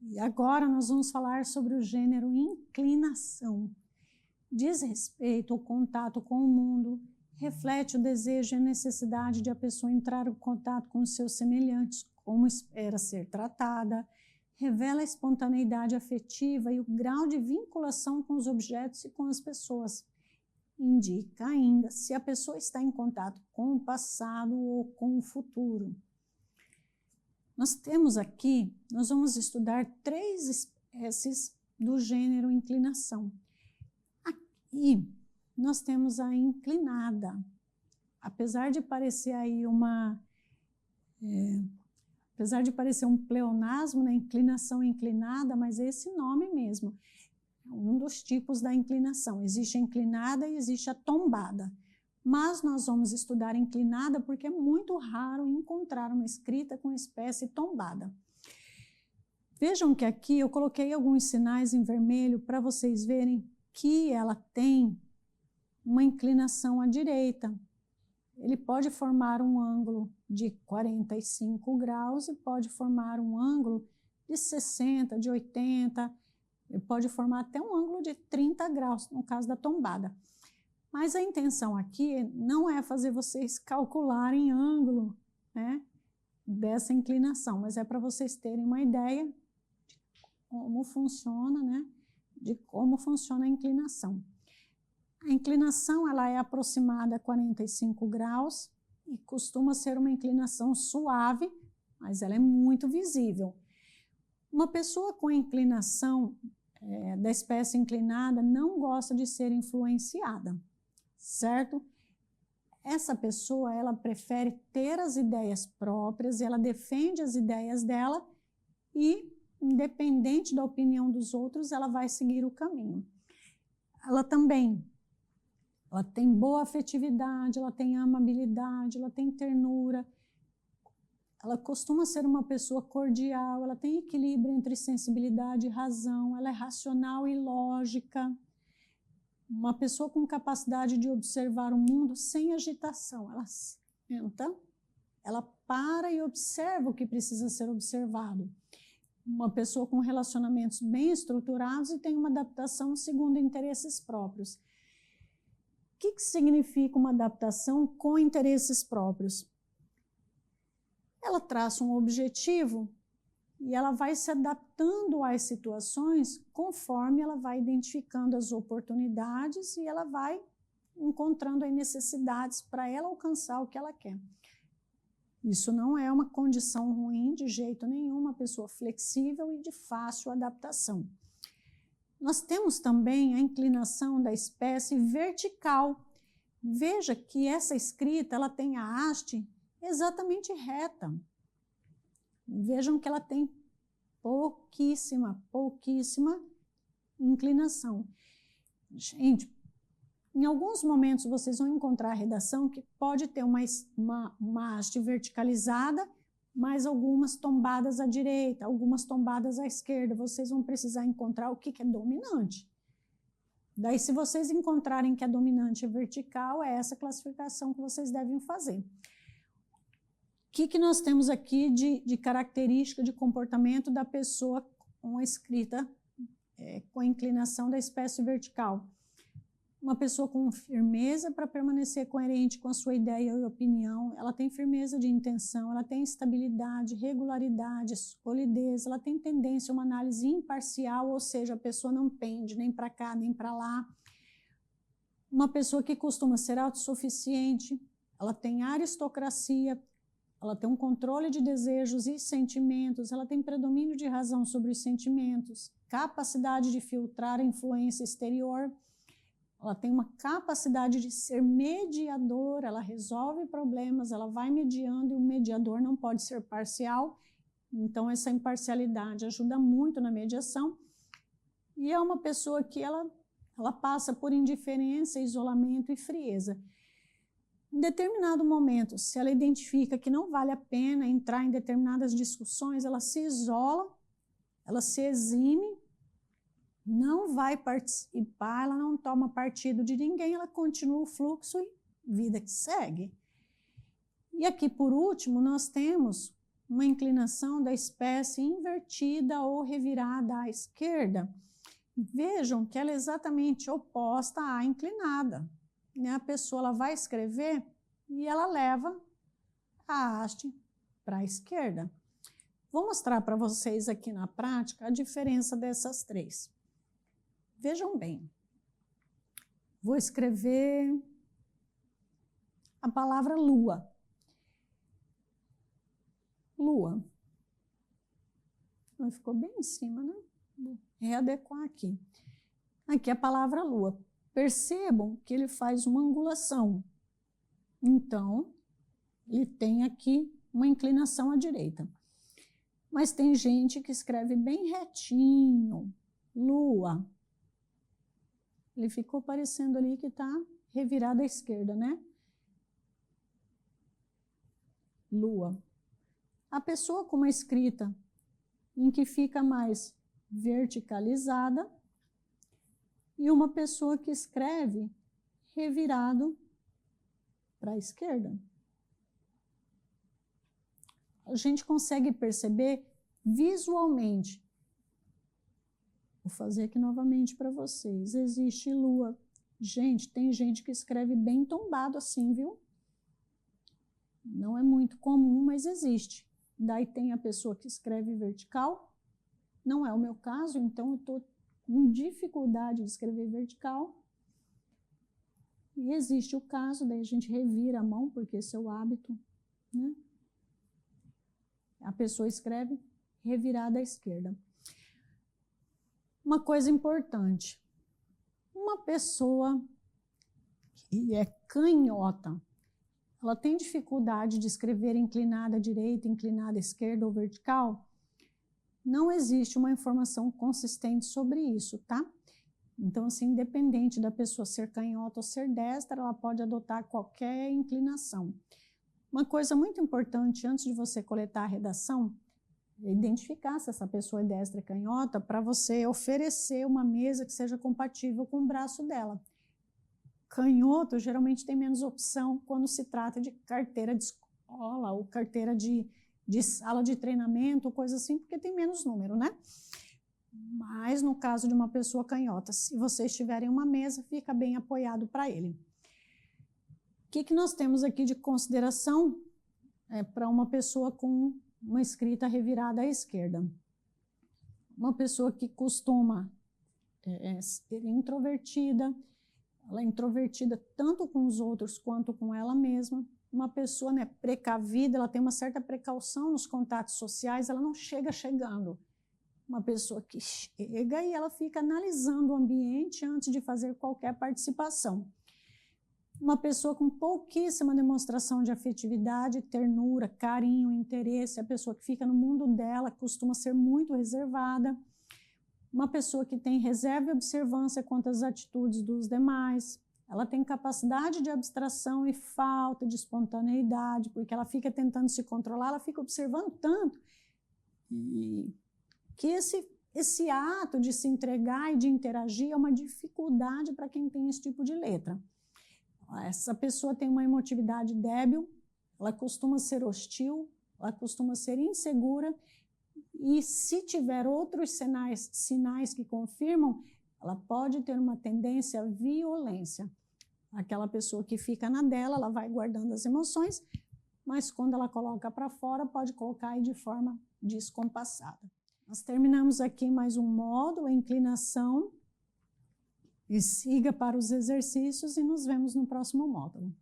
E agora nós vamos falar sobre o gênero inclinação. Diz respeito ao contato com o mundo, reflete o desejo e a necessidade de a pessoa entrar em contato com os seus semelhantes, como espera ser tratada, revela a espontaneidade afetiva e o grau de vinculação com os objetos e com as pessoas. Indica ainda se a pessoa está em contato com o passado ou com o futuro. Nós temos aqui, nós vamos estudar 3 espécies do gênero inclinação. Aqui nós temos a inclinada. Apesar de parecer aí apesar de parecer um pleonasmo, né, inclinação inclinada, mas é esse nome mesmo. É um dos tipos da inclinação. Existe a inclinada e existe a tombada. Mas nós vamos estudar inclinada porque é muito raro encontrar uma escrita com espécie tombada. Vejam que aqui eu coloquei alguns sinais em vermelho para vocês verem que ela tem uma inclinação à direita. Ele pode formar um ângulo de 45 graus e pode formar um ângulo de 60, de 80, ele pode formar até um ângulo de 30 graus, no caso da tombada. Mas a intenção aqui não é fazer vocês calcularem ângulo, né, dessa inclinação, mas é para vocês terem uma ideia de como funciona, né, de como funciona a inclinação. A inclinação ela é aproximada a 45 graus e costuma ser uma inclinação suave, mas ela é muito visível. Uma pessoa com inclinação da espécie inclinada não gosta de ser influenciada, certo? Essa pessoa, ela prefere ter as ideias próprias, ela defende as ideias dela e, independente da opinião dos outros, ela vai seguir o caminho. Ela tem boa afetividade, ela tem amabilidade, ela tem ternura, ela costuma ser uma pessoa cordial, ela tem equilíbrio entre sensibilidade e razão, ela é racional e lógica. Uma pessoa com capacidade de observar o mundo sem agitação. Ela senta, ela para e observa o que precisa ser observado. Uma pessoa com relacionamentos bem estruturados e tem uma adaptação segundo interesses próprios. O que significa uma adaptação com interesses próprios? Ela traça um objetivo e ela vai se adaptando às situações conforme ela vai identificando as oportunidades e ela vai encontrando as necessidades para ela alcançar o que ela quer. Isso não é uma condição ruim de jeito nenhum, uma pessoa flexível e de fácil adaptação. Nós temos também a inclinação da espécie vertical. Veja que essa escrita ela tem a haste exatamente reta. Vejam que ela tem pouquíssima inclinação. Gente, em alguns momentos vocês vão encontrar a redação que pode ter uma haste verticalizada, mas algumas tombadas à direita, algumas tombadas à esquerda. Vocês vão precisar encontrar o que é dominante. Daí, se vocês encontrarem que a dominante é vertical, é essa classificação que vocês devem fazer. O que nós temos aqui de característica de comportamento da pessoa com a escrita com a inclinação da espécie vertical? Uma pessoa com firmeza para permanecer coerente com a sua ideia e opinião, ela tem firmeza de intenção, ela tem estabilidade, regularidade, solidez, ela tem tendência a uma análise imparcial, ou seja, a pessoa não pende nem para cá nem para lá. Uma pessoa que costuma ser autossuficiente, ela tem aristocracia, ela tem um controle de desejos e sentimentos, ela tem predomínio de razão sobre os sentimentos, capacidade de filtrar a influência exterior, ela tem uma capacidade de ser mediadora, ela resolve problemas, ela vai mediando e o mediador não pode ser parcial, então essa imparcialidade ajuda muito na mediação. E é uma pessoa que ela passa por indiferença, isolamento e frieza. Em determinado momento, se ela identifica que não vale a pena entrar em determinadas discussões, ela se isola, ela se exime, não vai participar, ela não toma partido de ninguém, ela continua o fluxo e vida que segue. E aqui, por último, nós temos uma inclinação da espécie invertida ou revirada à esquerda, vejam que ela é exatamente oposta à inclinada. Né? A pessoa ela vai escrever e ela leva a haste para a esquerda. Vou mostrar para vocês aqui na prática a diferença dessas três. Vejam bem. Vou escrever a palavra lua. Lua. Ficou bem em cima, né? Vou readequar aqui. Aqui a palavra lua. Percebam que ele faz uma angulação. Então, ele tem aqui uma inclinação à direita. Mas tem gente que escreve bem retinho, lua. Ele ficou parecendo ali que está revirado à esquerda, né? Lua. A pessoa com uma escrita em que fica mais verticalizada e uma pessoa que escreve revirado para a esquerda. A gente consegue perceber visualmente. Vou fazer aqui novamente para vocês. Existe lua. Gente, tem gente que escreve bem tombado assim, viu? Não é muito comum, mas existe. Daí tem a pessoa que escreve vertical. Não é o meu caso, então eu estou com dificuldade de escrever vertical. E existe o caso, daí a gente revira a mão, porque esse é o hábito, né? A pessoa escreve revirada à esquerda. Uma coisa importante. Uma pessoa que é canhota, ela tem dificuldade de escrever inclinada à direita, inclinada à esquerda ou vertical? Não existe uma informação consistente sobre isso, tá? Então, assim, independente da pessoa ser canhota ou ser destra, ela pode adotar qualquer inclinação. Uma coisa muito importante antes de você coletar a redação é identificar se essa pessoa é destra ou canhota para você oferecer uma mesa que seja compatível com o braço dela. Canhoto geralmente tem menos opção quando se trata de carteira de escola ou carteira de sala de treinamento, coisa assim, porque tem menos número, né? Mas no caso de uma pessoa canhota, se vocês tiverem uma mesa, fica bem apoiado para ele. O que nós temos aqui de consideração para uma pessoa com uma escrita revirada à esquerda? Uma pessoa que costuma ser introvertida, ela é introvertida tanto com os outros quanto com ela mesma. Uma pessoa, né, precavida, ela tem uma certa precaução nos contatos sociais, ela não chega chegando. Uma pessoa que chega e ela fica analisando o ambiente antes de fazer qualquer participação. Uma pessoa com pouquíssima demonstração de afetividade, ternura, carinho, interesse, a pessoa que fica no mundo dela costuma ser muito reservada. Uma pessoa que tem reserva e observância quanto às atitudes dos demais. Ela tem capacidade de abstração e falta de espontaneidade, porque ela fica tentando se controlar, ela fica observando tanto que esse ato de se entregar e de interagir é uma dificuldade para quem tem esse tipo de letra. Essa pessoa tem uma emotividade débil, ela costuma ser hostil, ela costuma ser insegura, e se tiver outros sinais que confirmam, ela pode ter uma tendência à violência. Aquela pessoa que fica na dela, ela vai guardando as emoções, mas quando ela coloca para fora, pode colocar aí de forma descompassada. Nós terminamos aqui mais um módulo, a inclinação, e siga para os exercícios e nos vemos no próximo módulo.